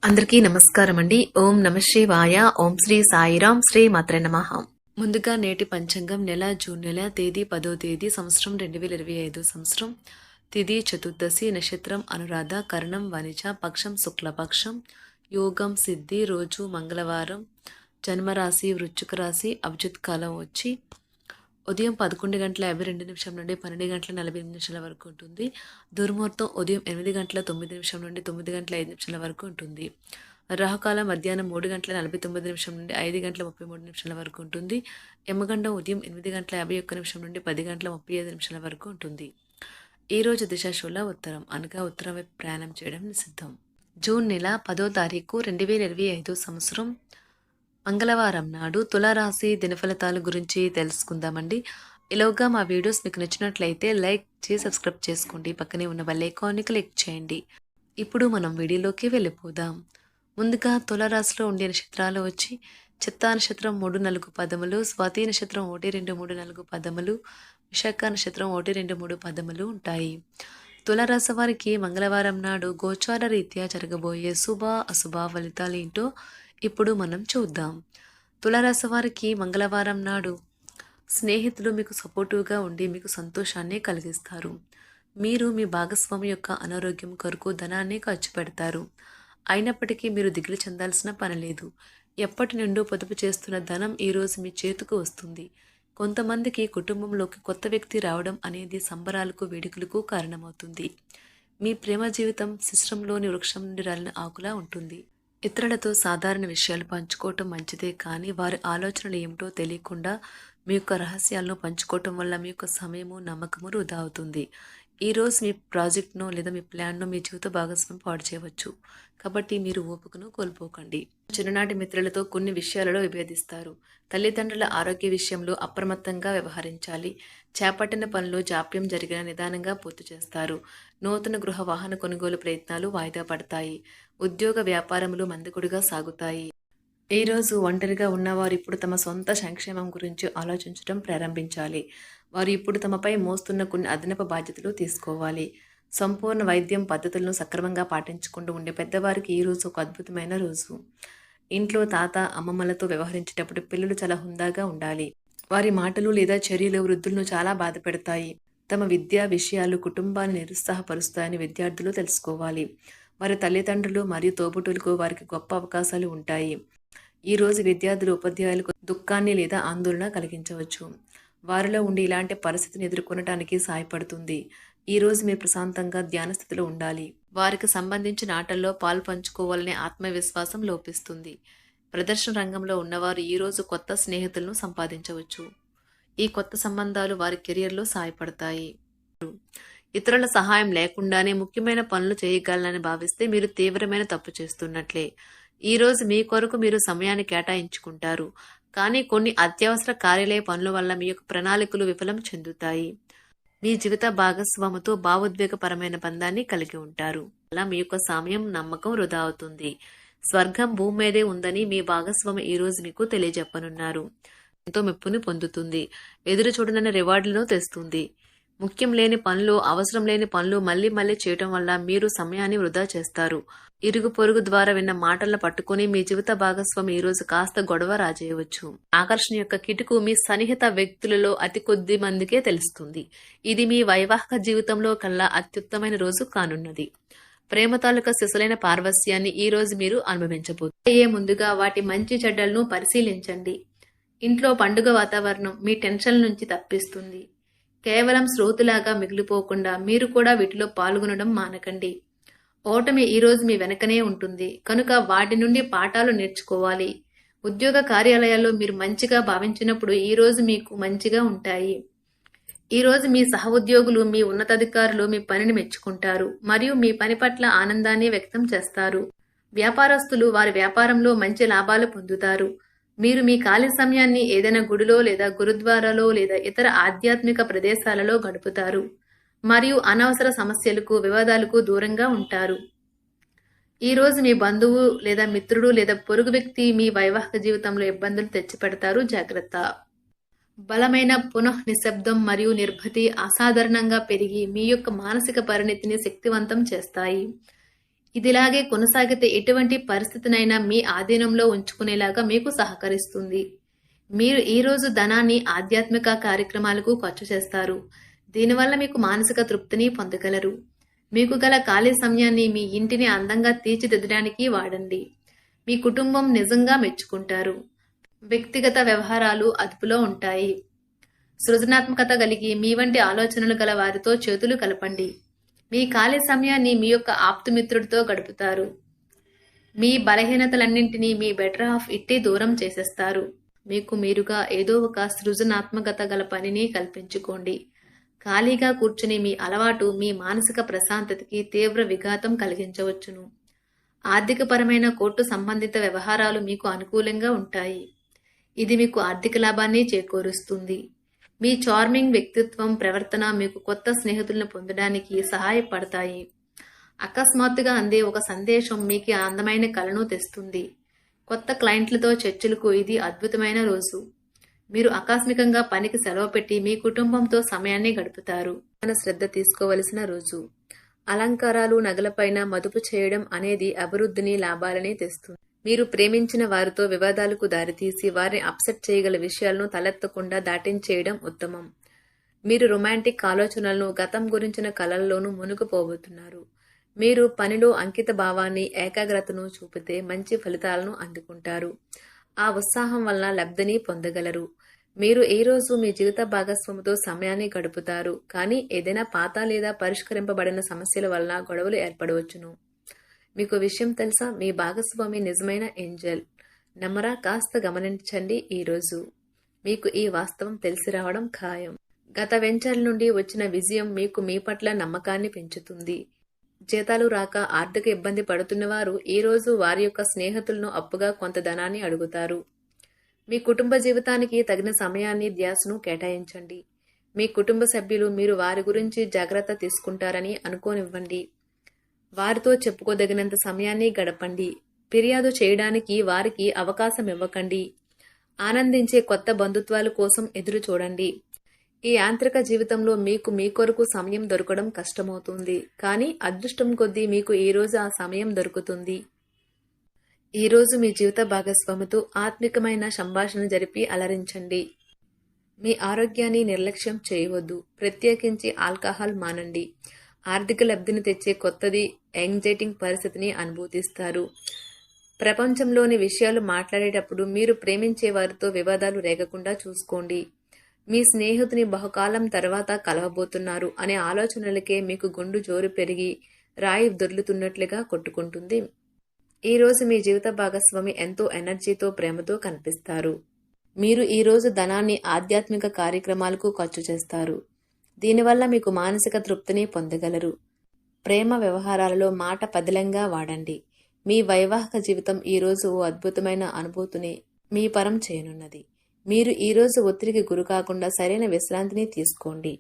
అందరికీ నమస్కారం అండి. ఓం నమ శివాయ. ఓం శ్రీ సాయిరాం. శ్రీ మాత్రే నమః. ముందుగా నేటి పంచాంగం నెల జూన్ నెల తేదీ 10వ తేదీ సంవత్సరం 2025 సంవత్సరం తిథి చతుర్దశి నక్షత్రం అనురాధ కరణం వనిజ పక్షం శుక్లపక్షం యోగం సిద్ధి రోజు మంగళవారం జన్మరాశి వృశ్చిక రాశి అభిజిత్ కాలం వచ్చి ఉదయం 11:52 నుండి 12:48 వరకు ఉంటుంది. దుర్ముహూర్తం ఉదయం 8:09 నుండి 9:05 వరకు ఉంటుంది. రాహుకాలం మధ్యాహ్నం 3:49 నుండి 5:33 వరకు ఉంటుంది. యమగండం ఉదయం 8:51 నుండి 10:35 వరకు ఉంటుంది. ఈ రోజు దిశాశూల ఉత్తరం అనగా ఉత్తరం వైపు ప్రయాణం చేయడం నిషిద్ధం. జూన్ నెల 10వ తారీఖు 2025 సంవత్సరం మంగళవారం నాడు తులారాశి దినఫలితాల గురించి తెలుసుకుందామండి. ఇలాగా మా వీడియోస్ మీకు నచ్చినట్లయితే లైక్ చేసి సబ్స్క్రైబ్ చేసుకోండి. పక్కనే ఉన్న బెల్ ఐకాన్ని క్లిక్ చేయండి. ఇప్పుడు మనం వీడియోలోకి వెళ్ళిపోదాం. ముందుగా తులారాశిలో ఉండే నక్షత్రాలు వచ్చి చిత్తా నక్షత్రం 3-4 పదములు, స్వాతి నక్షత్రం 1-2-3-4 పదములు, విశాఖ నక్షత్రం 1-2-3 పదములు ఉంటాయి. తులారాశి వారికి మంగళవారం నాడు గోచార రీత్యా జరగబోయే శుభ అశుభ ఫలితాలు ఏంటో ఇప్పుడు మనం చూద్దాం. తులారాశి వారికి మంగళవారం నాడు స్నేహితులు మీకు సపోర్టివ్గా ఉండి మీకు సంతోషాన్ని కలిగిస్తారు. మీరు మీ భాగస్వామి యొక్క అనారోగ్యం కొరకు ధనాన్ని ఖర్చు పెడతారు. అయినప్పటికీ మీరు దిగులు చెందాల్సిన పని లేదు. ఎప్పటి నుండో పొదుపు చేస్తున్న ధనం ఈరోజు మీ చేతికి వస్తుంది. కొంతమందికి కుటుంబంలోకి కొత్త వ్యక్తి రావడం అనేది సంబరాలకు వేడుకలకు కారణమవుతుంది. మీ ప్రేమ జీవితం శిశిరంలోని వృక్షం నుండి రాలిన ఆకులా ఉంటుంది. ఇతరులతో సాధారణ విషయాలు పంచుకోవటం మంచిదే, కానీ వారి ఆలోచనలు ఏమిటో తెలియకుండా మీ యొక్క రహస్యాలను పంచుకోవటం వల్ల మీ యొక్క సమయము నమ్మకము వృధా అవుతుంది. ఈరోజు మీ ప్రాజెక్ట్ను లేదా మీ ప్లాన్ను మీ జీవిత భాగస్వామి పాడు చేయవచ్చు. కాబట్టి మీరు ఓపికను కోల్పోకండి. చిన్ననాటి మిత్రులతో కొన్ని విషయాలలో విభేదిస్తారు. తల్లిదండ్రుల ఆరోగ్య విషయంలో అప్రమత్తంగా వ్యవహరించాలి. చేపట్టిన పనులు జాప్యం జరిగిన నిదానంగా పూర్తి చేస్తారు. నూతన గృహ వాహన కొనుగోలు ప్రయత్నాలు వాయిదా పడతాయి. ఉద్యోగ వ్యాపారములు మందకొడిగా సాగుతాయి. ఈరోజు ఒంటరిగా ఉన్నవారు ఇప్పుడు తమ సొంత సంక్షేమం గురించి ఆలోచించడం ప్రారంభించాలి. వారు ఇప్పుడు తమపై మోస్తున్న కొన్ని అదనపు బాధ్యతలు తీసుకోవాలి. సంపూర్ణ వైద్యం పద్ధతులను సక్రమంగా పాటించకుండా ఉండే పెద్దవారికి ఈ రోజు ఒక అద్భుతమైన రోజు. ఇంట్లో తాత అమ్మమ్మలతో వ్యవహరించేటప్పుడు పిల్లలు చాలా హుందాగా ఉండాలి. వారి మాటలు లేదా చర్యలు వృద్ధులను చాలా బాధ పెడతాయి. తమ విద్యా విషయాలు కుటుంబాన్ని నిరుత్సాహపరుస్తాయని విద్యార్థులు తెలుసుకోవాలి. వారి తల్లిదండ్రులు మరియు తోబుట్టులకు వారికి గొప్ప అవకాశాలు ఉంటాయి. ఈ రోజు విద్యార్థులు ఉపాధ్యాయులకు దుఃఖాన్ని లేదా ఆందోళన కలిగించవచ్చు. వారిలో ఉండి ఇలాంటి పరిస్థితిని ఎదుర్కొనడానికి సహాయపడుతుంది. ఈ రోజు మీరు ప్రశాంతంగా ధ్యాన స్థితిలో ఉండాలి. వారికి సంబంధించిన ఆటల్లో పాలు పంచుకోవాలనే ఆత్మవిశ్వాసం లోపిస్తుంది. ప్రదర్శన రంగంలో ఉన్నవారు ఈ రోజు కొత్త స్నేహితులను సంపాదించవచ్చు. ఈ కొత్త సంబంధాలు వారి కెరియర్లో సహాయపడతాయి. ఇతరుల సహాయం లేకుండానే ముఖ్యమైన పనులు చేయగలనని భావిస్తే మీరు తీవ్రమైన తప్పు చేస్తున్నట్లే. ఈ రోజు మీ కొరకు మీరు సమయాన్ని కేటాయించుకుంటారు, కానీ కొన్ని అత్యవసర కార్యాలయ పనుల వల్ల మీ యొక్క ప్రణాళికలు విఫలం చెందుతాయి. మీ జీవిత భాగస్వామితో భావోద్వేగపరమైన బంధాన్ని కలిగి ఉంటారు. అలా మీ యొక్క సమయం నమ్మకం వృధా అవుతుంది. స్వర్గం భూమి మీదే ఉందని మీ భాగస్వామి ఈ రోజు మీకు తెలియజెప్పనున్నారు. ఎంతో మెప్పుని పొందుతుంది. ఎదురు చూడనన్న రివార్డులను తెస్తుంది. ముఖ్యం లేని పనులు అవసరం లేని పనులు మళ్ళీ మళ్ళీ చేయటం వల్ల మీరు సమయాన్ని వృధా చేస్తారు. ఇరుగు పొరుగు ద్వారా విన్న మాటలను పట్టుకుని మీ జీవిత భాగస్వామి ఈ రోజు కాస్త గొడవ రాజేయవచ్చు. ఆకర్షణ యొక్క కిటుకు మీ సన్నిహిత వ్యక్తులలో అతి కొద్ది మందికే తెలుస్తుంది. ఇది మీ వైవాహిక జీవితంలో కల్లా అత్యుత్తమైన రోజు కానున్నది. ప్రేమ తాలూకా సిసలైన పార్వస్యాన్ని ఈ రోజు మీరు అనుభవించబోతున్నారు. ముందుగా వాటి మంచి చెడ్డలను పరిశీలించండి. ఇంట్లో పండుగ వాతావరణం మీ టెన్షన్ నుంచి తప్పిస్తుంది. కేవలం శ్రోతులాగా మిగిలిపోకుండా మీరు కూడా వీటిలో పాల్గొనడం మానకండి. ఓటమి ఈ రోజు మీ వెనకనే ఉంటుంది కనుక వాటి నుండి పాఠాలు నేర్చుకోవాలి. ఉద్యోగ కార్యాలయాల్లో మీరు మంచిగా భావించినప్పుడు ఈ రోజు మీకు మంచిగా ఉంటాయి. ఈ రోజు మీ సహ ఉద్యోగులు మీ ఉన్నతాధికారులు మీ పనిని మెచ్చుకుంటారు మరియు మీ పని పట్ల ఆనందాన్ని వ్యక్తం చేస్తారు. వ్యాపారస్తులు వారి వ్యాపారంలో మంచి లాభాలు పొందుతారు. మీరు మీ ఖాళీ సమయాన్ని ఏదైనా గుడిలో లేదా గురుద్వారాలో లేదా ఇతర ఆధ్యాత్మిక ప్రదేశాలలో గడుపుతారు మరియు అనవసర సమస్యలకు వివాదాలకు దూరంగా ఉంటారు. ఈ రోజు మీ బంధువు లేదా మిత్రుడు లేదా పొరుగు వ్యక్తి మీ వైవాహిక జీవితంలో ఇబ్బందులు తెచ్చిపెడతారు. జాగ్రత్త. బలమైన పునః నిశ్శబ్దం మరియు నిర్భతి అసాధారణంగా పెరిగి మీ యొక్క మానసిక పరిణతిని శక్తివంతం చేస్తాయి. ఇదిలాగే కొనసాగితే ఎటువంటి పరిస్థితినైనా మీ ఆధీనంలో ఉంచుకునేలాగా మీకు సహకరిస్తుంది. మీరు ఈరోజు ధనాన్ని ఆధ్యాత్మిక కార్యక్రమాలకు ఖర్చు చేస్తారు. దీనివల్ల మీకు మానసిక తృప్తిని పొందగలరు. మీకు గల ఖాళీ సమయాన్ని మీ ఇంటిని అందంగా తీర్చిదిద్దడానికి వాడండి. మీ కుటుంబం నిజంగా మెచ్చుకుంటారు. వ్యక్తిగత వ్యవహారాలు అదుపులో ఉంటాయి. సృజనాత్మకత కలిగి మీ వంటి ఆలోచనలు గల వారితో చేతులు కలపండి. మీ ఖాళీ సమయాన్ని మీ యొక్క ఆప్తుమిత్రుడితో గడుపుతారు. మీ బలహీనతలన్నింటినీ మీ బెటర్ హాఫ్ ఇట్టి దూరం చేసేస్తారు. మీకు మీరుగా ఏదో ఒక సృజనాత్మకత గల పనిని కల్పించుకోండి. ఖాళీగా కూర్చుని మీ అలవాటు మీ మానసిక ప్రశాంతతకి తీవ్ర విఘాతం కలిగించవచ్చును. ఆర్థికపరమైన కోర్టు సంబంధిత వ్యవహారాలు మీకు అనుకూలంగా ఉంటాయి. ఇది మీకు ఆర్థిక లాభాన్ని చేకూరుస్తుంది. మీ చార్మింగ్ వ్యక్తిత్వం, ప్రవర్తన మీకు కొత్త స్నేహితులను పొందడానికి సహాయపడతాయి. అకస్మాత్తుగా అందే ఒక సందేశం మీకు అందమైన కలను తెస్తుంది. కొత్త క్లయింట్లతో చర్చలకు ఇది అద్భుతమైన రోజు. మీరు ఆకస్మికంగా పనికి సెలవు పెట్టి మీ కుటుంబంతో సమయాన్ని గడుపుతారు. శ్రద్ధ తీసుకోవలసిన రోజు. అలంకారాలు, నగలపైన మదుపు చేయడం అనేది అభివృద్ధిని, లాభాలని తెస్తుంది. మీరు ప్రేమించిన వారితో వివాదాలకు దారితీసి వారిని అప్సెట్ చేయగల విషయాలను తలెత్తకుండా దాటించేయడం ఉత్తమం. మీరు రొమాంటిక్ ఆలోచనలను, గతం గురించిన కలల్లోనూ మునిగిపోబోతున్నారు. మీరు పనిలో అంకిత భావాన్ని, ఏకాగ్రతను చూపితే మంచి ఫలితాలను అందుకుంటారు. ఆ ఉత్సాహం వలన లబ్ధిని పొందగలరు. మీరు ఈ రోజు మీ జీవిత భాగస్వామితో సమయాన్ని గడుపుతారు. కానీ ఏదైనా పాత లేదా పరిష్కరింపబడిన సమస్యల వలన గొడవలు ఏర్పడవచ్చును. మీకు విషయం తెలుసా? మీ భాగస్వామి నిజమైన ఏంజల్. నమ్మరా? కాస్త గమనించండి. ఈరోజు మీకు ఈ వాస్తవం తెలిసి రావడం ఖాయం. గత వెంచర్ల నుండి వచ్చిన విజయం మీకు మీ పట్ల నమ్మకాన్ని పెంచుతుంది. జీతాలు రాక ఆర్థిక ఇబ్బంది పడుతున్నవారు ఈరోజు వారి యొక్క స్నేహితులను అప్పుగా కొంత ధనాన్ని అడుగుతారు. మీ కుటుంబ జీవితానికి తగిన సమయాన్ని, ధ్యాసను కేటాయించండి. మీ కుటుంబ సభ్యులు మీరు వారి గురించి జాగ్రత్త తీసుకుంటారని అనుకోనివ్వండి. వారితో చెప్పుకోదగినంత సమయాన్ని గడపండి. ఫిర్యాదు చేయడానికి వారికి అవకాశం ఇవ్వకండి. ఆనందించే కొత్త బంధుత్వాల కోసం ఎదురు చూడండి. ఈ యాంత్రిక జీవితంలో మీకు మీ కొరకు సమయం దొరకడం కష్టమవుతుంది. కానీ అదృష్టం కొద్దీ మీకు ఈరోజు ఆ సమయం దొరుకుతుంది. ఈరోజు మీ జీవిత భాగస్వామితో ఆత్మికమైన సంభాషణ జరిపి అలరించండి. మీ ఆరోగ్యాన్ని నిర్లక్ష్యం చేయవద్దు. ప్రత్యేకించి ఆల్కహాల్ మానండి. ఆర్థిక లబ్ధిని తెచ్చే కొత్తది, యాంగ్జైటింగ్ పరిస్థితిని అనుభూతిస్తారు. ప్రపంచంలోని విషయాలు మాట్లాడేటప్పుడు మీరు ప్రేమించే వారితో వివాదాలు రేగకుండా చూసుకోండి. మీ స్నేహితుని బహుకాలం తర్వాత కలవబోతున్నారు అనే ఆలోచనలకే మీకు గుండు జోరు పెరిగి రాయి దొర్లుతున్నట్లుగా కొట్టుకుంటుంది. ఈరోజు మీ జీవిత భాగస్వామి ఎంతో ఎనర్జీతో, ప్రేమతో కనిపిస్తారు. మీరు ఈరోజు ధనాన్ని ఆధ్యాత్మిక కార్యక్రమాలకు ఖర్చు చేస్తారు. దీనివల్ల మీకు మానసిక తృప్తిని పొందగలరు. ప్రేమ వ్యవహారాలలో మాట పదిలంగా వాడండి. మీ వైవాహిక జీవితం ఈరోజు ఓ అద్భుతమైన అనుభూతిని మీ పరం చేయనున్నది. మీరు ఈరోజు ఒత్తిడికి గురి కాకుండా సరైన విశ్రాంతిని తీసుకోండి.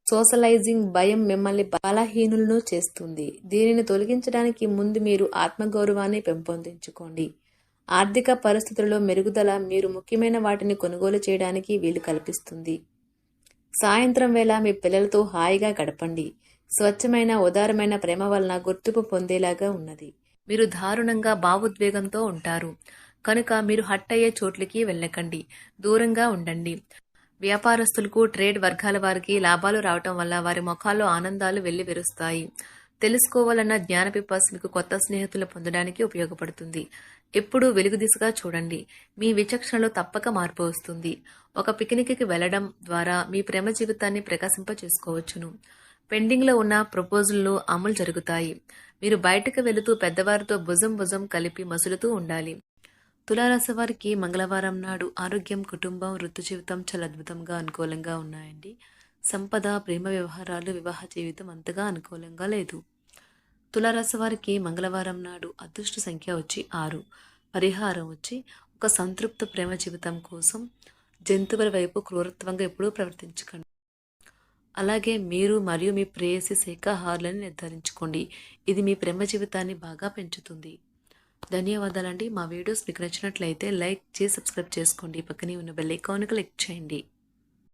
సోషలైజింగ్ భయం మిమ్మల్ని బలహీనులను చేస్తుంది. దీనిని తొలగించడానికి ముందు మీరు ఆత్మగౌరవాన్ని పెంపొందించుకోండి. ఆర్థిక పరిస్థితులలో మెరుగుదల మీరు ముఖ్యమైన వాటిని కొనుగోలు చేయడానికి వీలు కల్పిస్తుంది. సాయంత్రం వేళ మీ పిల్లలతో హాయిగా గడపండి. స్వచ్ఛమైన, ఉదారమైన ప్రేమ వలన గుర్తింపు పొందేలాగా ఉన్నది. మీరు దారుణంగా భావోద్వేగంతో ఉంటారు కనుక మీరు హట్ అయ్యే చోట్లకి వెళ్ళకండి, దూరంగా ఉండండి. వ్యాపారస్తులకు, ట్రేడ్ వర్గాల వారికి లాభాలు రావటం వల్ల వారి ముఖాల్లో ఆనందాలు వెళ్లి విరుస్తాయి. తెలుసుకోవాలన్న జ్ఞానపిపాస మీకు కొత్త స్నేహితులు పొందడానికి ఉపయోగపడుతుంది. ఎప్పుడూ వెలుగు దిశగా చూడండి. మీ విచక్షణలో తప్పక మార్పు వస్తుంది. ఒక పిక్నిక్కి వెళ్లడం ద్వారా మీ ప్రేమ జీవితాన్ని ప్రకాశింప చేసుకోవచ్చును. పెండింగ్లో ఉన్న ప్రపోజల్లు అమలు జరుగుతాయి. మీరు బయటకు వెళుతూ పెద్దవారితో భుజం కలిపి మసులుతూ ఉండాలి. తులారాశి వారికి మంగళవారం నాడు ఆరోగ్యం, కుటుంబం, వృత్తి జీవితం చాలా అద్భుతంగా అనుకూలంగా ఉన్నాయండి. సంపద, ప్రేమ వ్యవహారాలు, వివాహ జీవితం అంతగా అనుకూలంగా లేదు. తులారాశి వారికి మంగళవారం నాడు అదృష్ట సంఖ్య వచ్చి 6. పరిహారం వచ్చి ఒక సంతృప్త ప్రేమ జీవితం కోసం జంతువుల వైపు క్రూరత్వంగా ఎప్పుడూ ప్రవర్తించకండి. అలాగే మీరు మరియు మీ ప్రేయసి శాకాహారులను నిర్ధారించుకోండి. ఇది మీ ప్రేమ జీవితాన్ని బాగా పెంచుతుంది. ధన్యవాదాలండి. మా వీడియోస్ మీకు నచ్చినట్లయితే లైక్ చేసి సబ్స్క్రైబ్ చేసుకోండి. పక్కనే ఉన్న బెల్ ఐకాన్ క్లిక్ చేయండి.